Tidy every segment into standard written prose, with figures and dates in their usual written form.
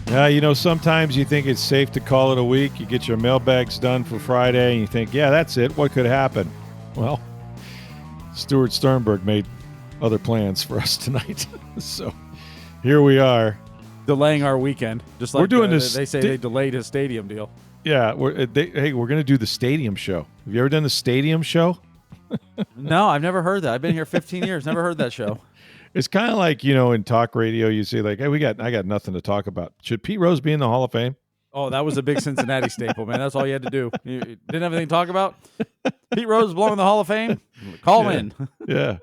Yeah, sometimes you think it's safe to call it a week. You get your mailbags done for Friday, and you think, yeah, that's it. What could happen? Well, Stuart Sternberg made other plans for us tonight. So here we are. Delaying our weekend. Just like We're doing this. they say they delayed his stadium deal. Yeah, we're going to do the stadium show. Have you ever done the stadium show? No, I've never heard that. I've been here 15 years. Never heard that show. It's kind of like, in talk radio, you say like, hey, I got nothing to talk about. Should Pete Rose be in the Hall of Fame? Oh, that was a big Cincinnati staple, man. That's all you had to do. You didn't have anything to talk about? Pete Rose belonging in the Hall of Fame? Call in. Yeah.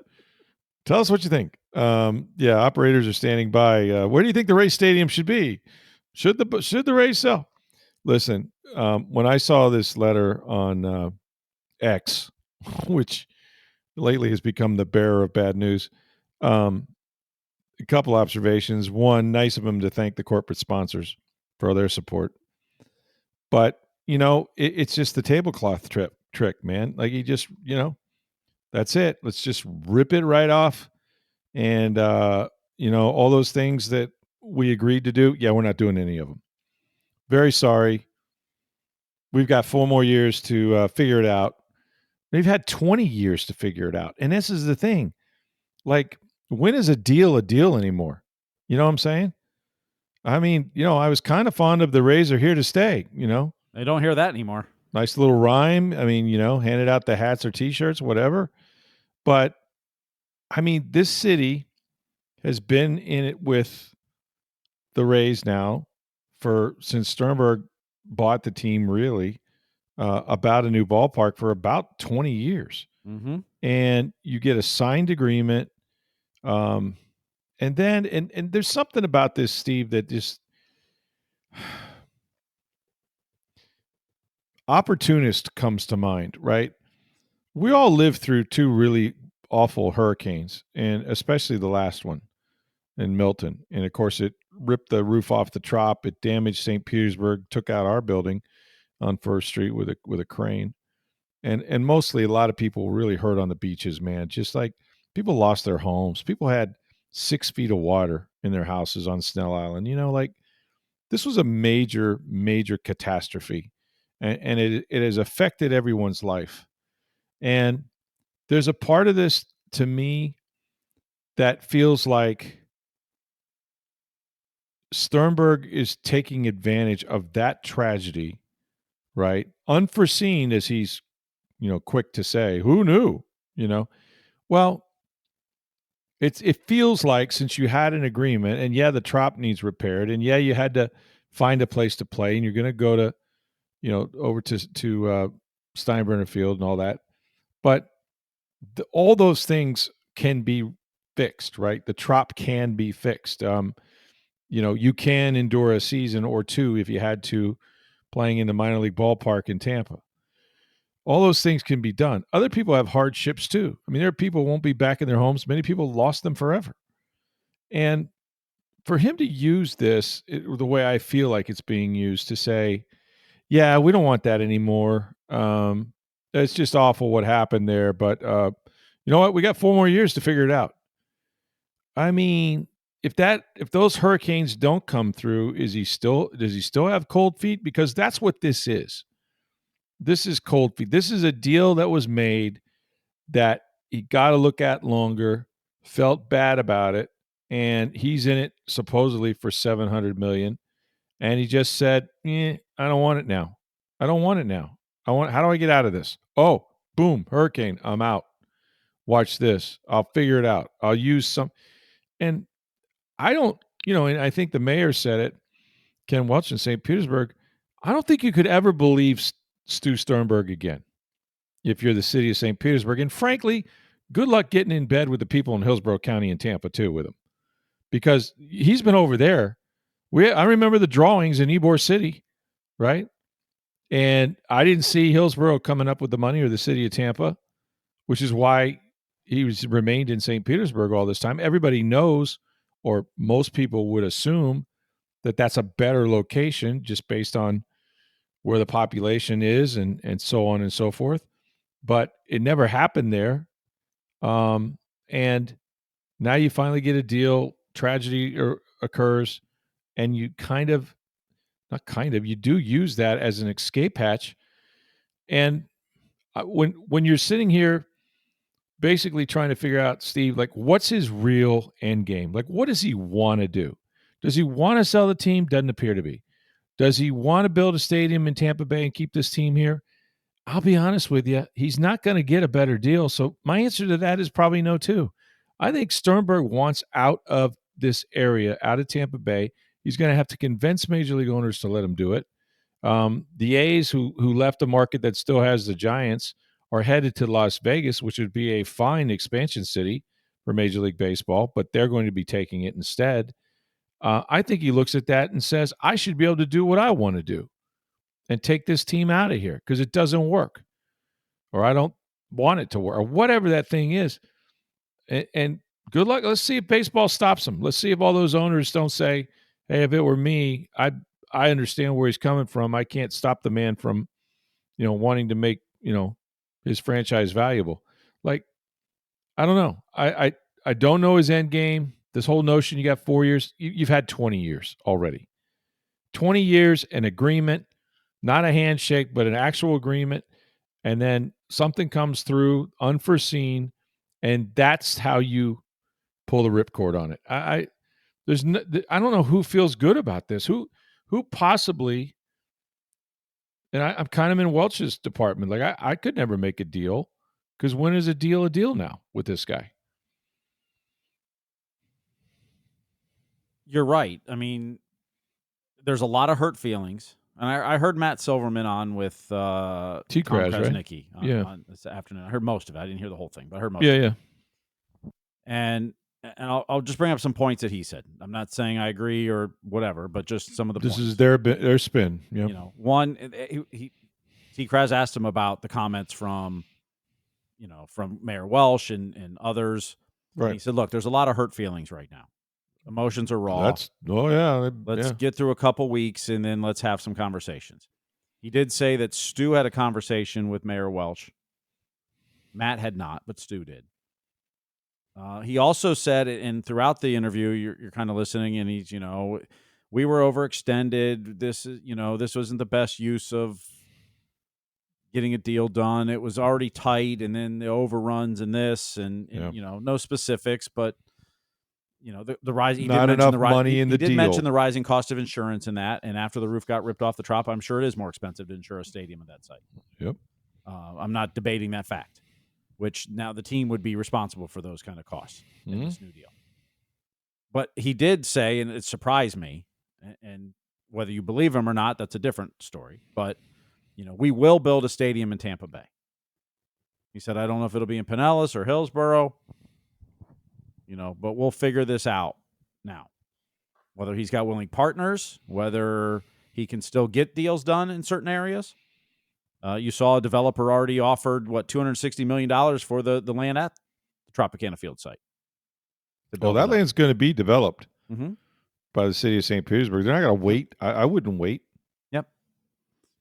Tell us what you think. Operators are standing by. Where do you think the Rays Stadium should be? Should the Rays sell? Listen, when I saw this letter on X, which lately has become the bearer of bad news, a couple observations. One, nice of them to thank the corporate sponsors for their support. But, it's just the tablecloth trick, man. Like he just, that's it. Let's just rip it right off. And, all those things that we agreed to do. Yeah, we're not doing any of them. Very sorry. We've got 4 more years to figure it out. We've had 20 years to figure it out. And this is the thing. Like, when is a deal anymore? You know what I'm saying? I mean, I was kind of fond of the Rays are here to stay, They don't hear that anymore. Nice little rhyme. I mean, handed out the hats or T-shirts, whatever. But, I mean, this city has been in it with the Rays now since Sternberg bought the team, really, about a new ballpark for about 20 years. Mm-hmm. And you get a signed agreement. And then, and there's something about this, Steve, that just opportunist comes to mind, right? We all lived through 2 really awful hurricanes, and especially the last one in Milton. And of course, it ripped the roof off the Trop. It damaged St. Petersburg, took out our building on First Street with a crane. And mostly a lot of people were really hurt on the beaches, man. Just like people lost their homes. People had 6 feet of water in their houses on Snell Island. Like this was a major, major catastrophe. And it has affected everyone's life. And there's a part of this to me that feels like Sternberg is taking advantage of that tragedy, right? Unforeseen, as he's, quick to say. Who knew? Well, it feels like since you had an agreement, and yeah, the Trop needs repaired, and yeah, you had to find a place to play, and you're going to go to, over to Steinbrenner Field and all that, but all those things can be fixed, right? The Trop can be fixed. You can endure a season or 2 if you had to, playing in the minor league ballpark in Tampa. All those things can be done. Other people have hardships too. I mean, there are people who won't be back in their homes. Many people lost them forever. And for him to use this the way I feel like it's being used to say, yeah, we don't want that anymore. It's just awful what happened there. But you know what? We got 4 more years to figure it out. I mean, if those hurricanes don't come through, does he still have cold feet? Because that's what this is. This is cold feet. This is a deal that was made that he got to look at longer, felt bad about it, and he's in it supposedly for $700 million. And he just said, I don't want it now. I don't want it now. How do I get out of this? Oh, boom, hurricane, I'm out. Watch this. I'll figure it out. I'll use some. And I don't, and I think the mayor said it, Ken Welch in St. Petersburg, I don't think you could ever believe Stu Sternberg again if you're the city of St. Petersburg. And frankly, good luck getting in bed with the people in Hillsborough County and Tampa too with him, because he's been over there. I remember the drawings in Ybor City, right? And I didn't see Hillsborough coming up with the money, or the city of Tampa, which is why he remained in St. Petersburg all this time. Everybody knows, or most people would assume, that that's a better location just based on where the population is and so on and so forth. But it never happened there. And now you finally get a deal, tragedy occurs, and you kind of not kind of, you do use that as an escape hatch. And when you're sitting here basically trying to figure out, Steve, like, what's his real end game? Like, what does he want to do? Does he want to sell the team? Doesn't appear to be. Does he want to build a stadium in Tampa Bay and keep this team here? I'll be honest with you, he's not going to get a better deal. So my answer to that is probably no, too. I think Sternberg wants out of this area, out of Tampa Bay. He's going to have to convince major league owners to let him do it. The A's, who left a market that still has the Giants, are headed to Las Vegas, which would be a fine expansion city for Major League Baseball, but they're going to be taking it instead. I think he looks at that and says, I should be able to do what I want to do and take this team out of here because it doesn't work, or I don't want it to work, or whatever that thing is. And good luck. Let's see if baseball stops him. Let's see if all those owners don't say, hey, if it were me, I understand where he's coming from. I can't stop the man from, wanting to make, his franchise valuable. Like, I don't know. I don't know his end game. This whole notion, you got 4 years, you've had 20 years already. 20 years, an agreement, not a handshake, but an actual agreement. And then something comes through unforeseen, and that's how you pull the ripcord on it. I don't know who feels good about this. Who possibly, and I'm kind of in Welch's department. Like, I could never make a deal, because when is a deal now with this guy? You're right. I mean, there's a lot of hurt feelings. And I heard Matt Silverman on with Tom T-Kraz, right? Krasnicki on this afternoon. I heard most of it. I didn't hear the whole thing, but I heard most Yeah, of it. yeah. And I'll just bring up some points that he said. I'm not saying I agree or whatever, but just some of the This points. is their spin. Yeah. One, T. Kraz asked him about the comments from Mayor Welch and others. Right. And he said, look, there's a lot of hurt feelings right now. Emotions are raw. Let's get through a couple weeks and then let's have some conversations. He did say that Stu had a conversation with Mayor Welch. Matt had not, but Stu did. He also said, and throughout the interview, you're kind of listening, and he's, we were overextended. This wasn't the best use of getting a deal done. It was already tight, and then the overruns and this, and no specifics, but the rise. He not did enough mention money in the deal. deal. He did mention the rising cost of insurance and that, and after the roof got ripped off the Trop, I'm sure it is more expensive to insure a stadium at that site. Yep. I'm not debating that fact. Which now the team would be responsible for those kind of costs in this new deal. But he did say, and it surprised me, and whether you believe him or not, that's a different story. But, we will build a stadium in Tampa Bay. He said, I don't know if it'll be in Pinellas or Hillsborough, but we'll figure this out now. Whether he's got willing partners, whether he can still get deals done in certain areas. You saw a developer already offered, $260 million for the land at the Tropicana Field site. Well, that land's going to be developed by the city of St. Petersburg. They're not going to wait. I wouldn't wait. Yep.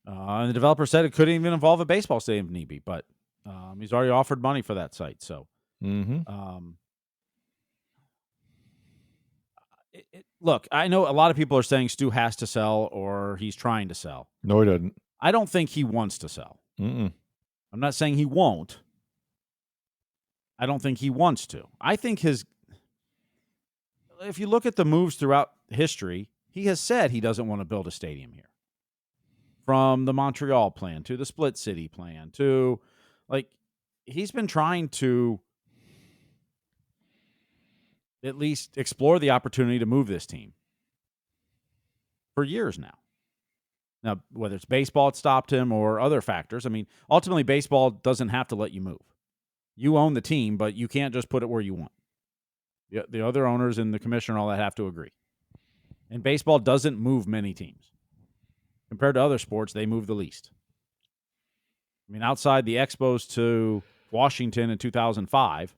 And the developer said it could even involve a baseball stadium if need be, but he's already offered money for that site. So, look, I know a lot of people are saying Stu has to sell or he's trying to sell. No, he doesn't. I don't think he wants to sell. I'm not saying he won't. I don't think he wants to. I think if you look at the moves throughout history, he has said he doesn't want to build a stadium here. From the Montreal plan to the Split City plan to, he's been trying to at least explore the opportunity to move this team for years now. Now, whether it's baseball that stopped him or other factors, I mean, ultimately baseball doesn't have to let you move. You own the team, but you can't just put it where you want. The other owners and the commissioner and all that have to agree. And baseball doesn't move many teams. Compared to other sports, they move the least. I mean, outside the Expos to Washington in 2005,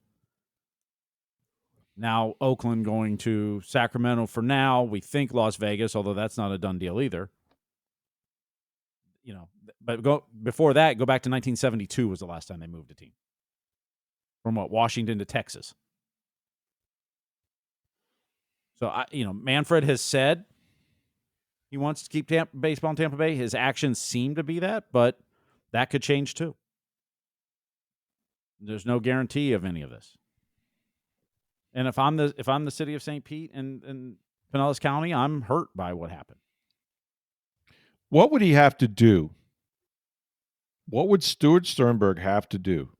now Oakland going to Sacramento for now. We think Las Vegas, although that's not a done deal either. But before that, go back to 1972 was the last time they moved a team. From Washington to Texas. So, Manfred has said He wants to keep baseball in Tampa Bay. His actions seem to be that, but that could change too. There's no guarantee of any of this. And if I'm the city of St. Pete and Pinellas County, I'm hurt by what happened. What would he have to do? What would Stuart Sternberg have to do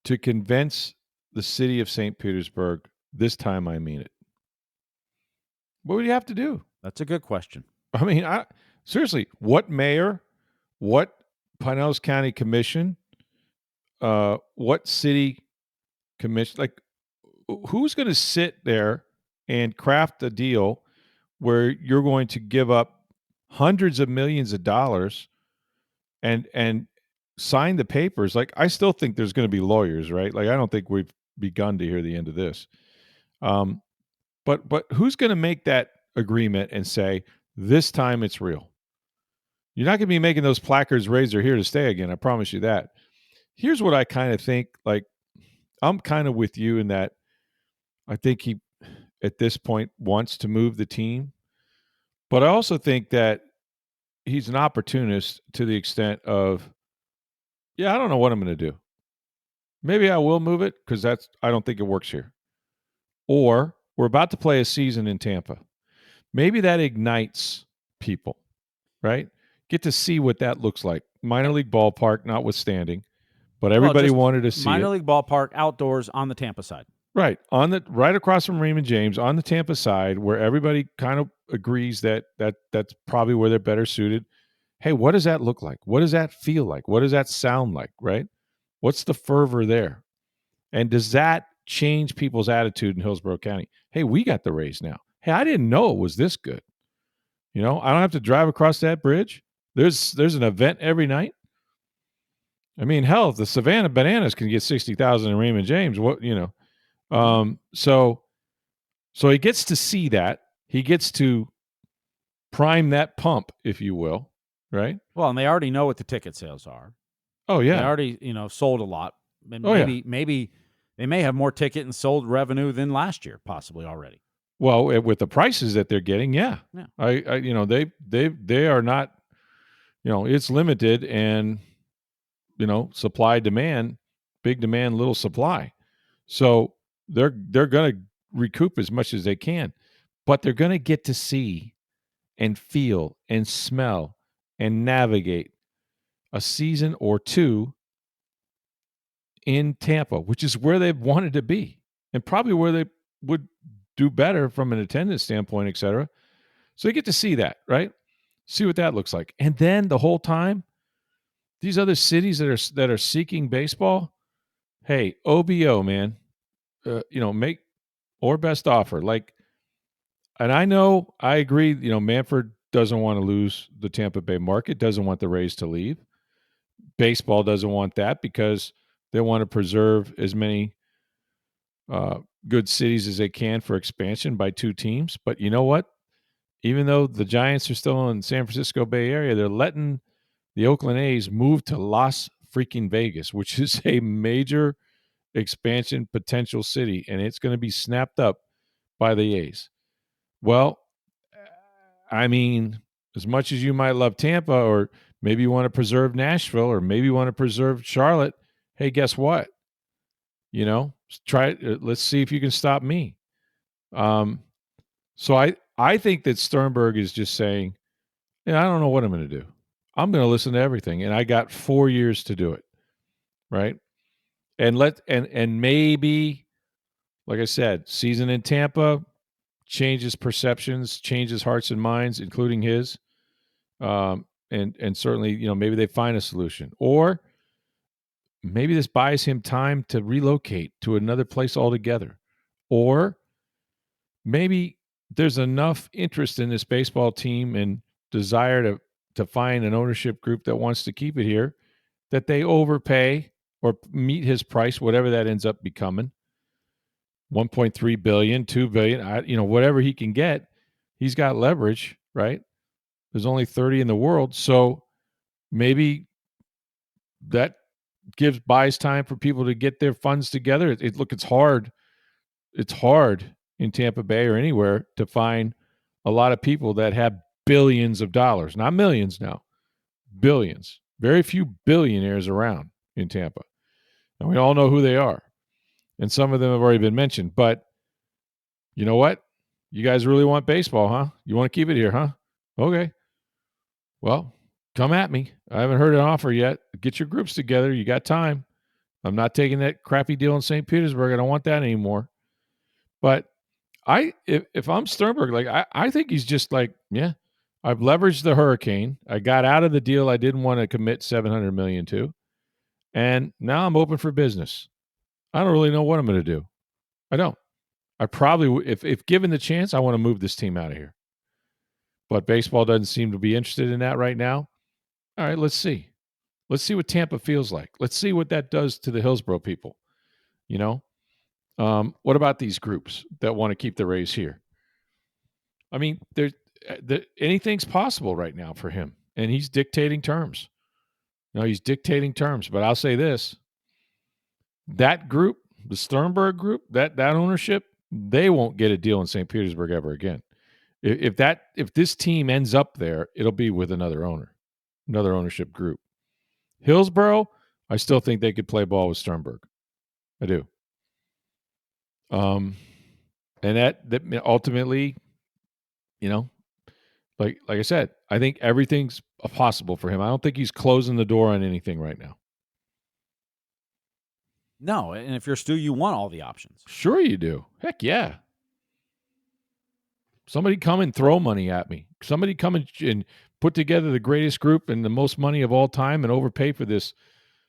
to convince the city of St. Petersburg, this time I mean it? What would he have to do? That's a good question. I mean, seriously, what mayor, what Pinellas County Commission, what city commission, like who's going to sit there and craft a deal where you're going to give up hundreds of millions of dollars and sign the papers? Like, I still think there's going to be lawyers, right? Like, I don't think we've begun to hear the end of this. But who's going to make that agreement and say, this time it's real? You're not going to be making those placards raise are here to stay again. I promise you that. Here's what I kind of think. Like, I'm kind of with you in that I think he, at this point, wants to move the team. But I also think that he's an opportunist to the extent of, yeah, I don't know what I'm going to do. Maybe I will move it because I don't think it works here. Or we're about to play a season in Tampa. Maybe that ignites people, right? Get to see what that looks like. Minor league ballpark notwithstanding, but everybody wanted to see minor it. league ballpark outdoors on the Tampa side. Right. Right across from Raymond James on the Tampa side, where everybody kind of agrees that's probably where they're better suited. Hey, what does that look like? What does that feel like? What does that sound like? Right? What's the fervor there? And does that change people's attitude in Hillsborough County? Hey, we got the Rays now. Hey, I didn't know it was this good. I don't have to drive across that bridge. There's an event every night. I mean, hell, if the Savannah Bananas can get 60,000 in Raymond James, so he gets to see that. He gets to prime that pump, if you will, right? Well, and they already know what the ticket sales are. Oh yeah, they already sold a lot. Maybe they may have more ticket and sold revenue than last year, possibly already. Well, with the prices that they're getting, yeah. I they are not, it's limited and supply demand, big demand, little supply. So they're going to recoup as much as they can, but they're going to get to see and feel and smell and navigate a season or two in Tampa, which is where they've wanted to be and probably where they would do better from an attendance standpoint, et cetera. So they get to see that, right? See what that looks like. And then the whole time, these other cities that are seeking baseball, hey, OBO, man, make or best offer. Like, and I agree, Manfred doesn't want to lose the Tampa Bay market, doesn't want the Rays to leave. Baseball doesn't want that because they want to preserve as many good cities as they can for expansion by two teams. But you know what? Even though the Giants are still in San Francisco Bay Area, they're letting the Oakland A's move to Las freaking Vegas, which is a major expansion potential city, and it's going to be snapped up by the A's. Well, I mean, as much as you might love Tampa, or maybe you want to preserve Nashville, or maybe you want to preserve Charlotte, hey, guess what? Let's see if you can stop me. So I think that Sternberg is just saying, I don't know what I'm going to do. I'm going to listen to everything, and I got 4 years to do it, right? And maybe, like I said, season in Tampa changes perceptions, changes hearts and minds, including his, and certainly, maybe they find a solution, or maybe this buys him time to relocate to another place altogether, or maybe there's enough interest in this baseball team and desire to find an ownership group that wants to keep it here that they overpay or meet his price, whatever that ends up becoming. 1.3 billion, 2 billion, whatever he can get, he's got leverage, right? There's only 30 in the world, so maybe that buys time for people to get their funds together. It's hard in Tampa Bay or anywhere to find a lot of people that have billions of dollars, not millions now, billions. Very few billionaires around in Tampa. And we all know who they are. And some of them have already been mentioned. But you know what? You guys really want baseball, huh? You want to keep it here, huh? Okay. Well, come at me. I haven't heard an offer yet. Get your groups together. You got time. I'm not taking that crappy deal in St. Petersburg. I don't want that anymore. But if I'm Sternberg, like I think he's just like, yeah, I've leveraged the hurricane. I got out of the deal I didn't want to commit $700 million to. And now I'm open for business. I don't really know what I'm going to do. I don't. I probably, if given the chance, I want to move this team out of here. But baseball doesn't seem to be interested in that right now. All right, let's see. Let's see what Tampa feels like. Let's see what that does to the Hillsborough people. You know, what about these groups that want to keep the Rays here? I mean, anything's possible right now for him, and he's dictating terms. He's dictating terms. But I'll say this: that group, the Sternberg group, that ownership, they won't get a deal in St. Petersburg ever again. If this team ends up there, it'll be with another owner, another ownership group. Hillsborough, I still think they could play ball with Sternberg. I do. And that ultimately, like I said, I think everything's possible for him. I don't think he's closing the door on anything right now. No, and if you're Stu, you want all the options. Sure you do. Heck yeah. Somebody come and throw money at me. Somebody come and put together the greatest group and the most money of all time and overpay for this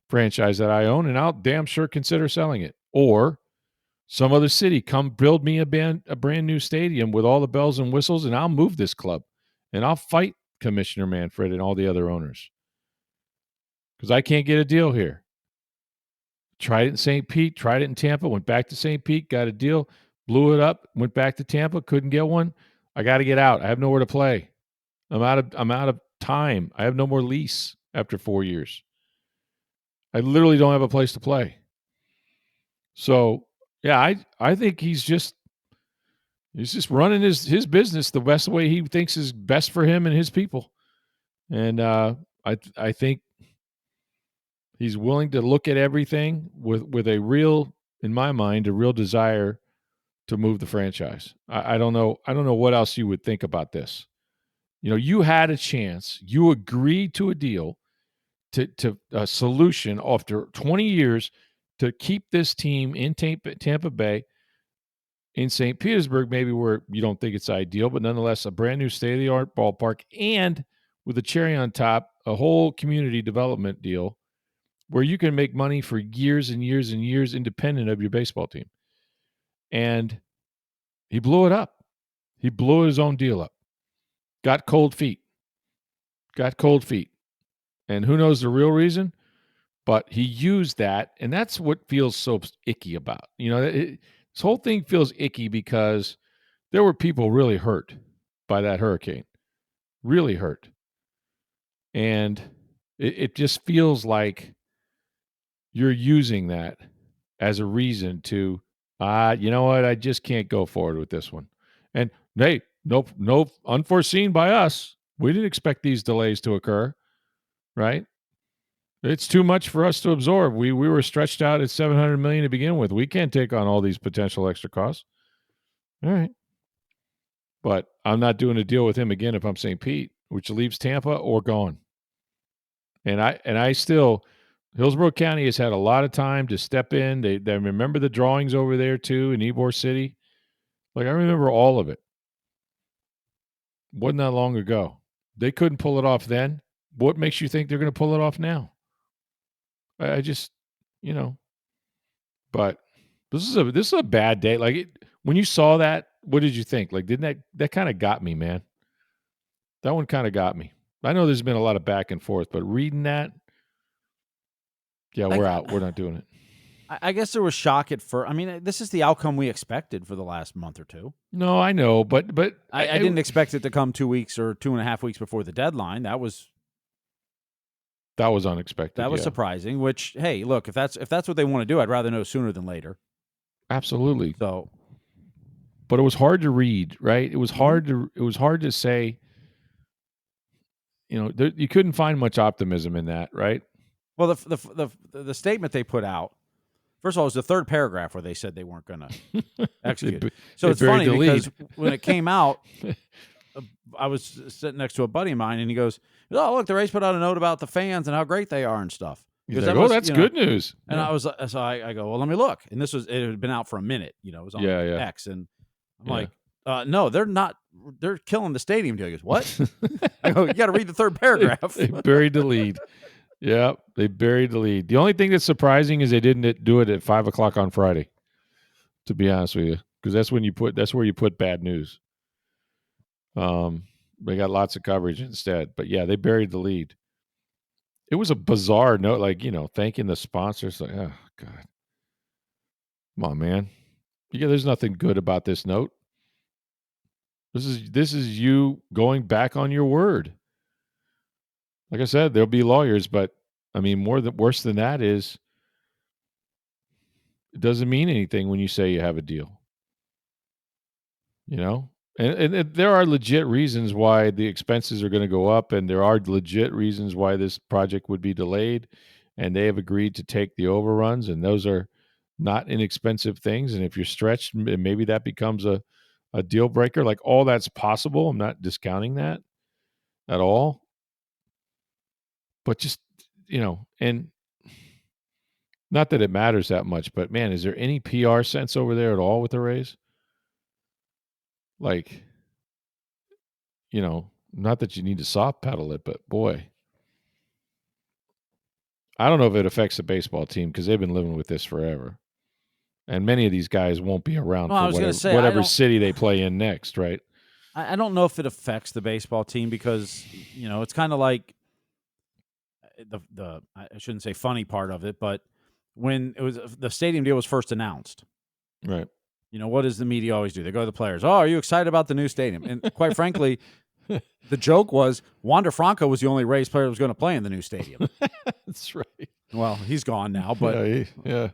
franchise that I own, and I'll damn sure consider selling it. Or some other city come build me a brand new stadium with all the bells and whistles, and I'll move this club, and I'll fight Commissioner Manfred and all the other owners because I can't get a deal here. Tried it in St. Pete, tried it in Tampa, went back to St. Pete, got a deal, blew it up, went back to Tampa, couldn't get one. I got to get out. I have nowhere to play. I'm out of time. I have no more lease after 4 years. I literally don't have a place to play. So, yeah, I think he's just running his business the best way he thinks is best for him and his people. And I think he's willing to look at everything with a real, in my mind, a real desire to move the franchise. I don't know what else you would think about this. You had a chance. You agreed to a deal, to a solution after 20 years to keep this team in Tampa Bay, in St. Petersburg, maybe where you don't think it's ideal, but nonetheless a brand new state-of-the-art ballpark, and with a cherry on top, a whole community development deal where you can make money for years and years and years independent of your baseball team. And he blew it up. He blew his own deal up. Got cold feet. And who knows the real reason? But he used that, and that's what feels so icky about. This whole thing feels icky because there were people really hurt by that hurricane. Really hurt. And it just feels like you're using that as a reason to, you know what, I just can't go forward with this one. And hey, no unforeseen by us. We didn't expect these delays to occur, right? It's too much for us to absorb. We were stretched out at $700 million to begin with. We can't take on all these potential extra costs. All right. But I'm not doing a deal with him again if I'm St. Pete, which leaves Tampa or gone. And I still, Hillsborough County has had a lot of time to step in. They remember the drawings over there too in Ybor City. Like, I remember all of it. Wasn't that long ago. They couldn't pull it off then. What makes you think they're going to pull it off now? I just, but this is a bad day. Like, when you saw that, what did you think? Like, didn't that kind of got me, man? That one kind of got me. I know there's been a lot of back and forth, but reading that, yeah, we're out. We're not doing it. I guess there was shock at first. I mean, this is the outcome we expected for the last month or two. No, I know, but I didn't expect it to come 2 weeks or 2.5 weeks before the deadline. That was unexpected. That was surprising. Which, hey, look, if that's what they want to do, I'd rather know sooner than later. Absolutely. So, but it was hard to read, right? It was Mm-hmm. hard to say, you couldn't find much optimism in that, right? Well, the statement they put out, first of all, it was the third paragraph where they said they weren't going to they, execute. bu- So they it's buried funny the because lead. when it came out, I was sitting next to a buddy of mine, and he goes, "Oh, look, the Rays put out a note about the fans and how great they are and stuff." He's Because like, that "Oh, was, that's good news." and Yeah, I was, so I go, "Well, let me look." And it had been out for a minute, it was on yeah, X, and I'm yeah, like, "No, they're not. They're killing the stadium deal." He goes, "What?" yeah. I go, "You got to read the third they, paragraph." they buried the lead. Yeah, they buried the lead. The only thing that's surprising is they didn't do it at 5 o'clock on Friday. To be honest with you, because that's where you put bad news. They got lots of coverage instead, but yeah, they buried the lead. It was a bizarre note, like thanking the sponsors. Like, oh god, come on, man. Yeah, there's nothing good about this note. This is you going back on your word. Like I said, there'll be lawyers, but I mean, worse than that is it doesn't mean anything when you say you have a deal. You know, and there are legit reasons why the expenses are going to go up, and there are legit reasons why this project would be delayed, and they have agreed to take the overruns, and those are not inexpensive things. And if you're stretched, maybe that becomes a deal breaker. Like all that's possible. I'm not discounting that at all, but just and not that it matters that much, but man, is there any PR sense over there at all with the Rays? Like, not that you need to soft pedal it, but boy, I don't know if it affects the baseball team because they've been living with this forever. And many of these guys won't be around Well, for I was going to say, whatever city they play in next, right? I don't know if it affects the baseball team because it's kind of like the I shouldn't say funny part of it, but when the stadium deal was first announced, Right. what does the media always do? They go to the players. Oh, are you excited about the new stadium? And quite frankly, the joke was Wander Franco was the only Rays player that was going to play in the new stadium. That's right. Well, he's gone now, but Yeah,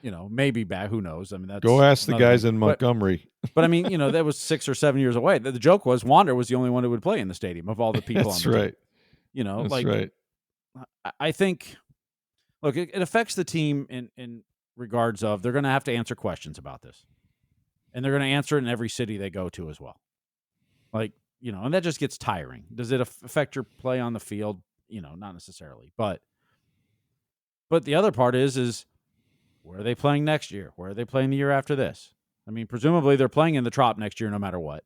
yeah. maybe back. Who knows? I mean, Go that's ask the another thing. guys in Montgomery. But I mean, that was 6 or 7 years away. The joke was Wander was the only one who would play in the stadium of all the people on That's the team. right. That's Like right. I think, look, it affects the team in regards of they're going to have to answer questions about this, and they're going to answer it in every city they go to as well. Like and that just gets tiring. Does it affect your play on the field? Not necessarily, but the other part is where are they playing next year? Where are they playing the year after this? I mean, presumably they're playing in the Trop next year, no matter what,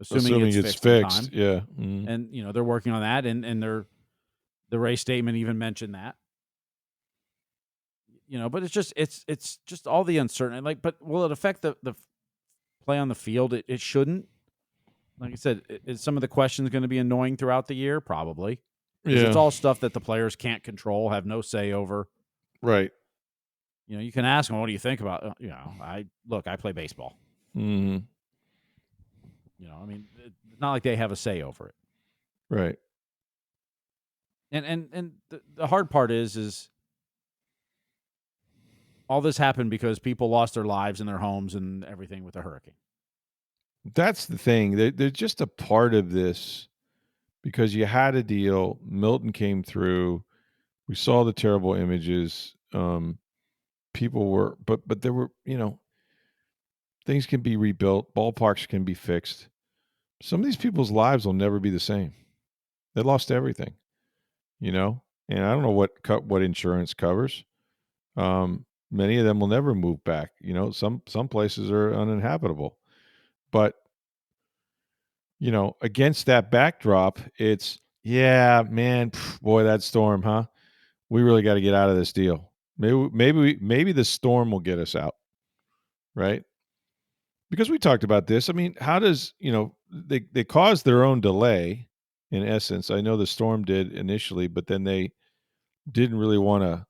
assuming it's fixed in time. Yeah. And they're working on that, and the Ray statement even mentioned that. But it's just all the uncertainty. Like, but will it affect the play on the field? It shouldn't. Like I said, is some of the questions going to be annoying throughout the year? Probably, because it's Yeah. all stuff that the players can't control, have no say over. Right. You can ask them, "What do you think about?" I play baseball. Mm-hmm. I mean, it's not like they have a say over it. Right. And the hard part is all this happened because people lost their lives and their homes and everything with the hurricane. That's the thing. They're just a part of this because you had a deal. Milton came through. We saw the terrible images. People were, but there were, things can be rebuilt. Ballparks can be fixed. Some of these people's lives will never be the same. They lost everything, and I don't know what insurance covers. Many of them will never move back. Some places are uninhabitable, but against that backdrop, it's yeah, man, boy, that storm, huh? We really got to get out of this deal. Maybe the storm will get us out, right? Because we talked about this. I mean, how does they caused their own delay in essence. I know the storm did initially, but then they didn't really want to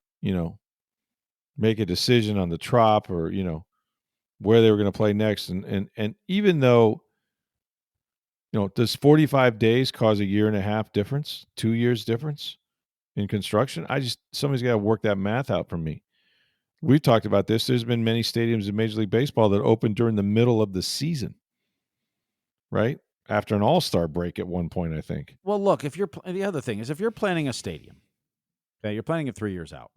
make a decision on the Trop or where they were going to play next. And even though does 45 days cause a year and a half difference, 2 years difference in construction? Somebody's got to work that math out for me. we've talked about this. There's been many stadiums in Major League Baseball that opened during the middle of the season, right? After an All-Star break at one point, I think. Well, look, if you're the other thing is if you're planning a stadium, okay, you're planning it 3 years out,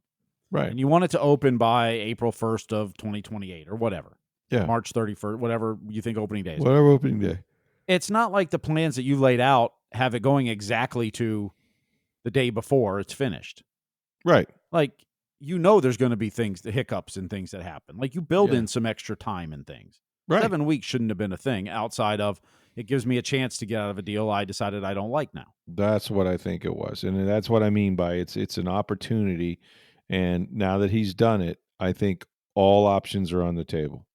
Right. and you want it to open by April 1st of 2028 or whatever, Yeah. March 31st, whatever you think opening day is. Whatever opening day. It's not like the plans that you laid out have it going exactly to the day before it's finished. Right. Like, there's going to be things, the hiccups and things that happen. Like, you build in some extra time and things. Right. 7 weeks shouldn't have been a thing outside of it gives me a chance to get out of a deal I decided I don't like now. That's what I think it was. And that's what I mean by it's an opportunity. And now that he's done it, I think all options are on the table.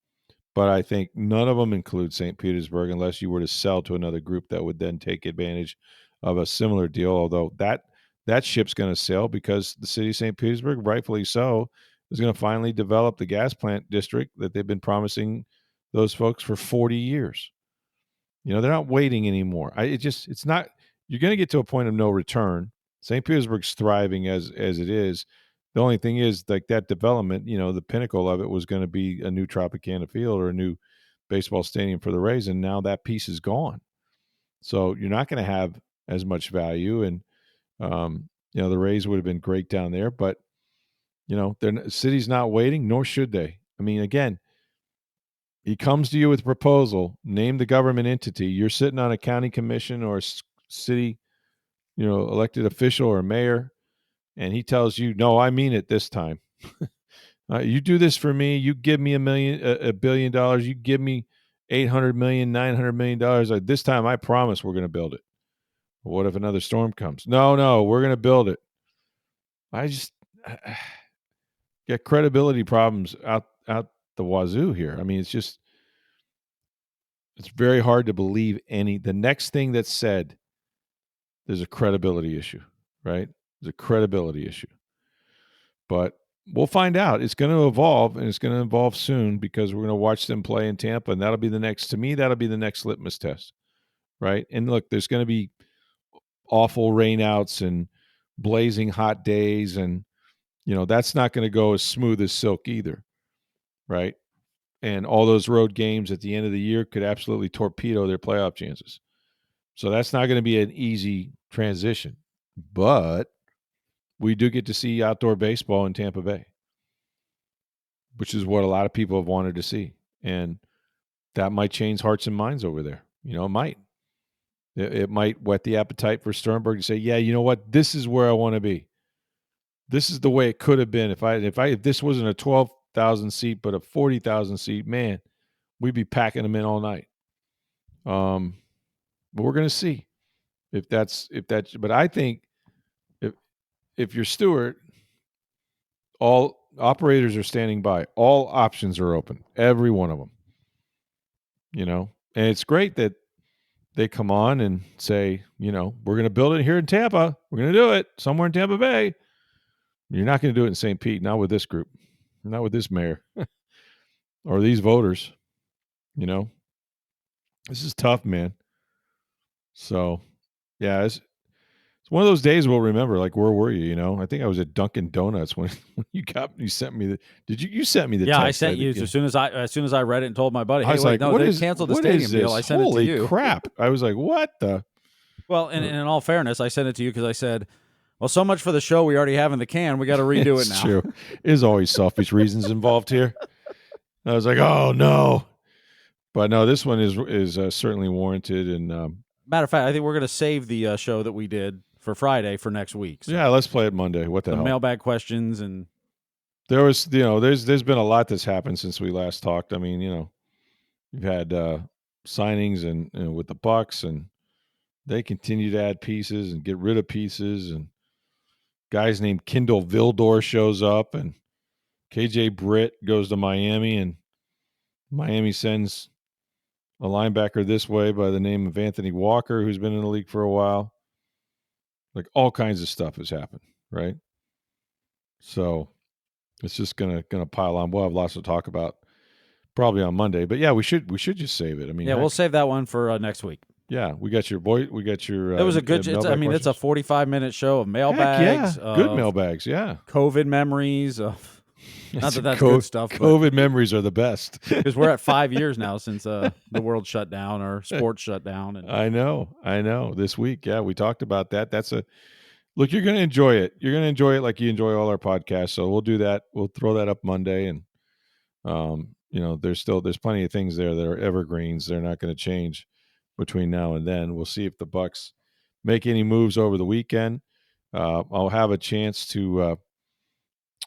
But I think none of them include St. Petersburg unless you were to sell to another group that would then take advantage of a similar deal. Although that ship's going to sail because the city of St. Petersburg, rightfully so, is going to finally develop the gas plant district that they've been promising those folks for 40 years. They're not waiting anymore. It's not. You're going to get to a point of no return. St. Petersburg's thriving as it is. The only thing is, like, that development, the pinnacle of it was going to be a new Tropicana field or a new baseball stadium for the Rays, and now that piece is gone. So you're not going to have as much value, and the Rays would have been great down there, but the city's not waiting, nor should they. I mean, again, he comes to you with a proposal, name the government entity. You're sitting on a county commission or a city, elected official or mayor, and he tells you, no, I mean it this time. You do this for me. You give me $1 billion. You give me $800 million, $900 million. This time, I promise we're going to build it. What if another storm comes? No, we're going to build it. I just get credibility problems out the wazoo here. I mean, it's very hard to believe the next thing that's said. There's a credibility issue, right? There's a credibility issue. But we'll find out. It's going to evolve, and it's going to evolve soon because we're going to watch them play in Tampa, and that'll be the next litmus test, right? And look, there's going to be awful rainouts and blazing hot days, and that's not going to go as smooth as silk either, right? And all those road games at the end of the year could absolutely torpedo their playoff chances. So that's not going to be an easy transition, but we do get to see outdoor baseball in Tampa Bay, which is what a lot of people have wanted to see. And that might change hearts and minds over there. It might. It might whet the appetite for Sternberg to say, yeah, you know what? This is where I want to be. This is the way it could have been. If this wasn't a 12,000 seat, but a 40,000 seat, man, we'd be packing them in all night. But we're going to see if that's, but I think if you're Stewart, all operators are standing by. All options are open. Every one of them. And it's great that they come on and say, we're going to build it here in Tampa. We're going to do it somewhere in Tampa Bay. You're not going to do it in St. Pete, not with this group, not with this mayor or these voters. This is tough, man. So, yeah, it's one of those days we'll remember. Like, where were you? I think I was at Dunkin' Donuts when you sent me the. Did you sent me the? Yeah, text, I sent you as soon as I read it and told my buddy, I hey, was wait, like, no, they canceled the stadium deal. I sent it to you. Holy crap! I was like, what the? Well, and in all fairness, I sent it to you because I said, well, so much for the show we already have in the can. We got to redo it now. True. There's always selfish reasons involved here. I was like, oh no, but no, this one is certainly warranted. And matter of fact, I think we're going to save the show that we did for Friday for next week. So yeah, let's play it Monday. What the hell? Mailbag questions and there was, there's been a lot that's happened since we last talked. I mean, you've had signings and with the Bucks, and they continue to add pieces and get rid of pieces, and guys named Kendall Vildor shows up, and KJ Britt goes to Miami, and Miami sends a linebacker this way by the name of Anthony Walker, who's been in the league for a while. Like, all kinds of stuff has happened, right? So it's just gonna pile on. We'll have lots to talk about probably on Monday, but yeah, we should just save it. I mean, yeah, we'll save that one for next week. Yeah, we got your boy. We got your. It was a good. It's a 45-minute show of mailbags. Yeah, good mailbags. Yeah, COVID memories of Not that that's good stuff, but COVID memories are the best. because we're at 5 years now since the world shut down or sports shut down. And I know. This week, yeah, we talked about that. That's a look. You're going to enjoy it. You're going to enjoy it like you enjoy all our podcasts. So we'll do that. We'll throw that up Monday, and there's plenty of things there that are evergreens. They're not going to change between now and then. We'll see if the Bucks make any moves over the weekend. I'll have a chance to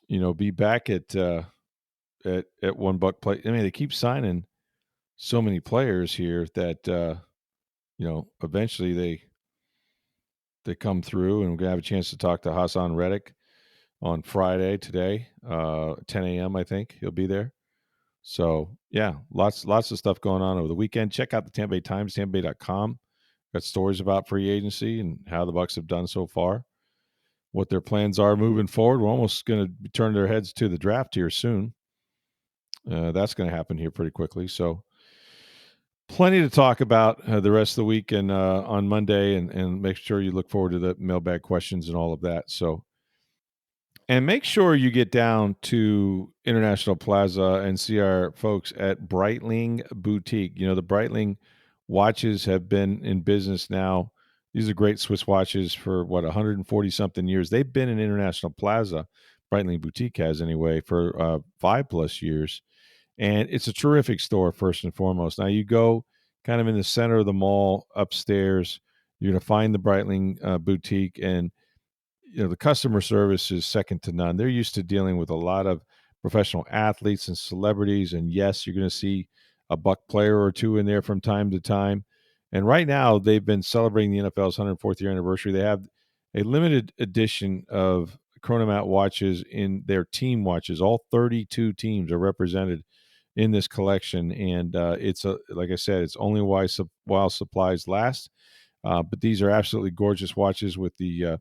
be back at One Buck Play. I mean, they keep signing so many players here that eventually they come through, and we're gonna have a chance to talk to Hassan Reddick on Friday today, 10 a.m. I think he'll be there. So yeah, lots of stuff going on over the weekend. Check out the Tampa Bay Times, TampaBay.com. Got stories about free agency and how the Bucks have done so far, what their plans are moving forward. We're almost going to turn their heads to the draft here soon. That's going to happen here pretty quickly. So plenty to talk about the rest of the week and on Monday, and make sure you look forward to the mailbag questions and all of that. So, and make sure you get down to International Plaza and see our folks at Breitling Boutique. The Breitling watches have been in business now. These are great Swiss watches for 140 something years. They've been in International Plaza. Breitling Boutique has anyway for 5+ years. And it's a terrific store, first and foremost. Now, you go kind of in the center of the mall upstairs, you're going to find the Breitling Boutique, and the customer service is second to none. They're used to dealing with a lot of professional athletes and celebrities. And yes, you're going to see a Buck player or two in there from time to time. And right now, they've been celebrating the NFL's 104th year anniversary. They have a limited edition of Chronomat watches in their team watches. All 32 teams are represented in this collection, and like I said, it's only while supplies last. But these are absolutely gorgeous watches with the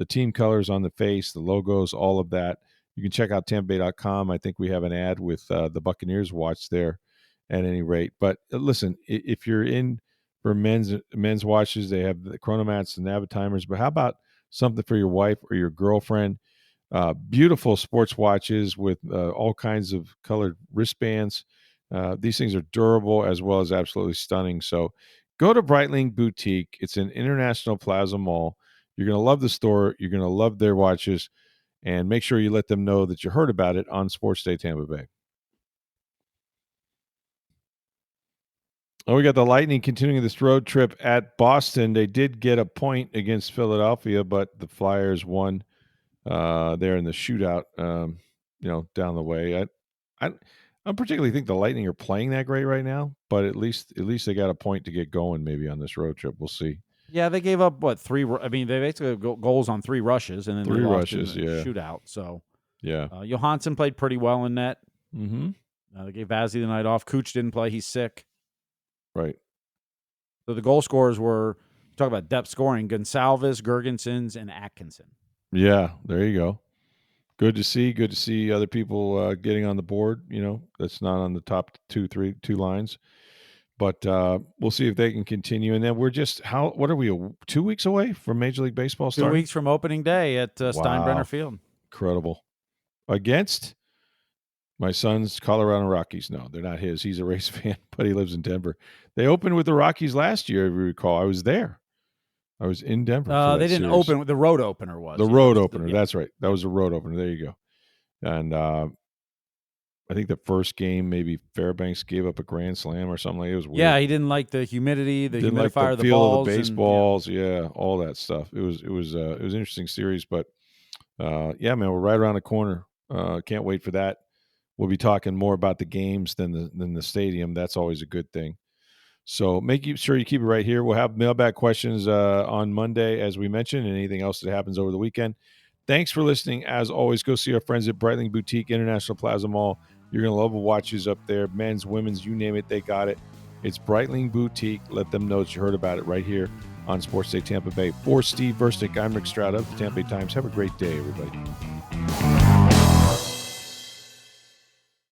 team colors on the face, the logos, all of that. You can check out TampaBay.com. I think we have an ad with the Buccaneers watch there, at any rate. But listen, if you're in for men's watches, they have the Chronomats and Navitimers. But how about something for your wife or your girlfriend? Beautiful sports watches with all kinds of colored wristbands. These things are durable as well as absolutely stunning. So go to Breitling Boutique. It's in International Plaza Mall. You're going to love the store. You're going to love their watches. And make sure you let them know that you heard about it on Sports Day Tampa Bay. Oh, we got the Lightning continuing this road trip at Boston. They did get a point against Philadelphia, but the Flyers won there in the shootout, down the way. I particularly think the Lightning are playing that great right now, but at least they got a point to get going maybe on this road trip. We'll see. Yeah, they gave up 3. I mean, they basically got goals on 3 rushes, and then 3 they lost rushes, in the yeah. shootout. So yeah, Johansson played pretty well in net. Mm-hmm. They gave Vazzy the night off. Cooch didn't play; he's sick. Right. So the goal scorers were, talk about depth scoring: Gonsalves, Gergensons, and Atkinson. Yeah, there you go. Good to see other people getting on the board. That's not on the top two lines. But we'll see if they can continue. And then we're just what are we, 2 weeks away from Major League Baseball starting? 2 weeks from opening day at Steinbrenner Field. Incredible. Against my son's Colorado Rockies. No, they're not his. He's a Rays fan, but he lives in Denver. They opened with the Rockies last year, if you recall. I was there. I was in Denver. For they didn't series. open. The road opener was. The road opener. That's right. That was the road opener. There you go. And I think the first game, maybe Fairbanks gave up a grand slam or something like it. It was weird. Yeah, he didn't like the humidity, the didn't humidifier, like the feel of the baseballs. Yeah, all that stuff. It was an interesting series, but yeah, man, we're right around the corner. Can't wait for that. We'll be talking more about the games than the stadium. That's always a good thing. So sure you keep it right here. We'll have mailbag questions on Monday, as we mentioned, and anything else that happens over the weekend. Thanks for listening. As always, go see our friends at Breitling Boutique, International Plaza Mall. You're going to love the watches up there. Men's, women's, you name it, they got it. It's Breitling Boutique. Let them know that you heard about it right here on Sports Day Tampa Bay. For Steve Versnick, I'm Rick Stroud of the Tampa Bay Times. Have a great day, everybody.